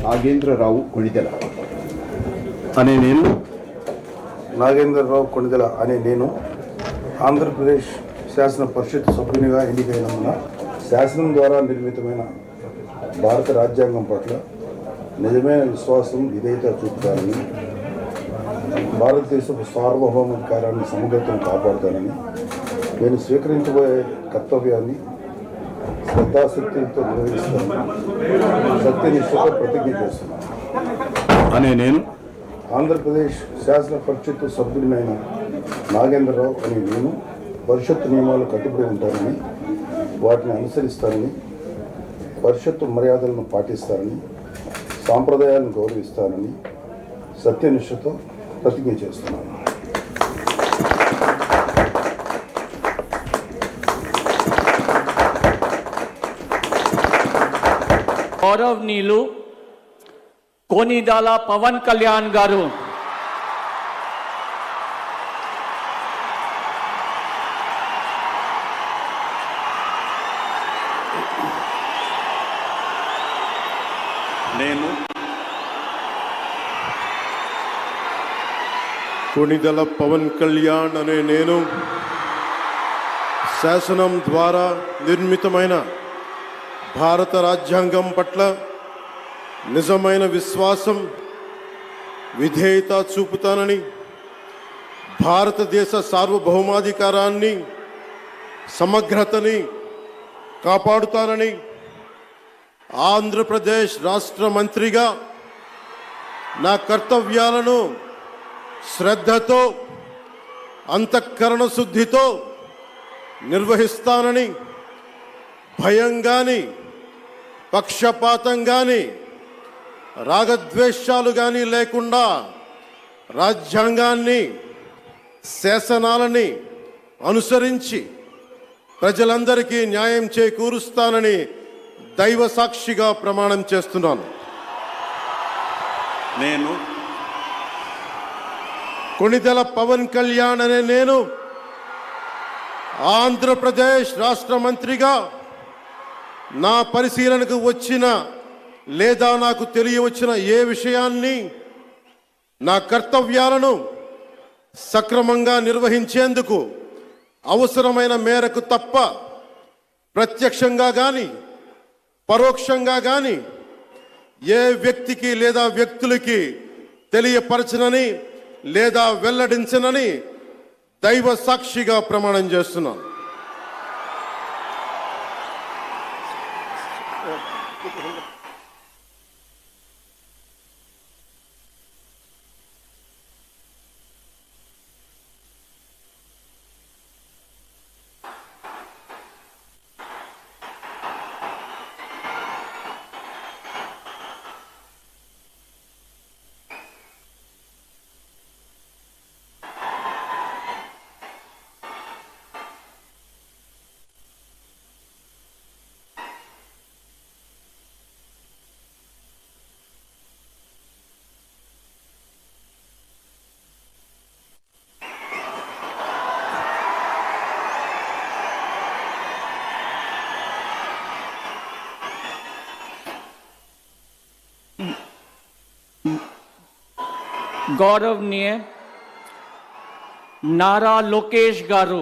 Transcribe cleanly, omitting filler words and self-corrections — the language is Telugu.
నాగేంద్రరావు కొణిదెల అనే నేను ఆంధ్రప్రదేశ్ శాసన పరిషత్ సభ్యునిగా ఎన్నికైనందున శాసనం ద్వారా నిర్మితమైన భారత రాజ్యాంగం పట్ల నిజమైన విశ్వాసం విధేయత చూపుతానని, భారతదేశపు సార్వభౌమాధికారాన్ని సమగ్రతను కాపాడుతానని, నేను స్వీకరించబోయే కర్తవ్యాన్ని శ్రద్ధాశక్తులతో నిర్వహిస్తానని సత్యనిష్టతో ప్రతిజ్ఞ చేస్తున్నాను. ఆంధ్రప్రదేశ్ శాసన పరిషత్ సభ్యుడినైన నాగేంద్రరావు అనే నేను పరిషత్ నియమాలు కట్టుబడి ఉంటానని, వాటిని అనుసరిస్తానని, పరిషత్తు మర్యాదలను పాటిస్తానని, సాంప్రదాయాలను గౌరవిస్తానని సత్యనిష్టతో ప్రతిజ్ఞ చేస్తున్నాను. గౌరవనీయులు కొణిదెల పవన్ కళ్యాణ్ గారు కొణిదెల పవన్ కళ్యాణ్ అనే నేను శాసనం ద్వారా నిర్మితమైన భారత రాజ్యాంగం పట్ల నిజమైన విశ్వాసం విధేయత చూపుతానని, భారతదేశ సార్వభౌమాధికారాన్ని సమగ్రతని కాపాడుతానని, ఆంధ్రప్రదేశ్ రాష్ట్ర మంత్రిగా నా కర్తవ్యాలను శ్రద్ధతో అంతఃకరణ శుద్ధితో నిర్వహిస్తానని, భయం కానీ పక్షపాతం కానీ రాగద్వేషాలు కానీ లేకుండా రాజ్యాంగాన్ని శాసనాలని అనుసరించి ప్రజలందరికీ న్యాయం చేకూరుస్తానని దైవ సాక్షిగా ప్రమాణం చేస్తున్నాను. నేను కొణిదెల పవన్ కళ్యాణ్ అనే నేను ఆంధ్రప్రదేశ్ రాష్ట్ర మంత్రిగా నా పరిశీలనకు వచ్చిన లేదా నాకు తెలియవచ్చిన ఏ విషయాన్ని నా కర్తవ్యాలను సక్రమంగా నిర్వహించేందుకు అవసరమైన మేరకు తప్ప ప్రత్యక్షంగా కానీ పరోక్షంగా కానీ ఏ వ్యక్తికి లేదా వ్యక్తులకి తెలియపరచనని లేదా వెల్లడించనని దైవ సాక్షిగా ప్రమాణం చేస్తున్నాను. गौरवनीय नारा लोकेश गारू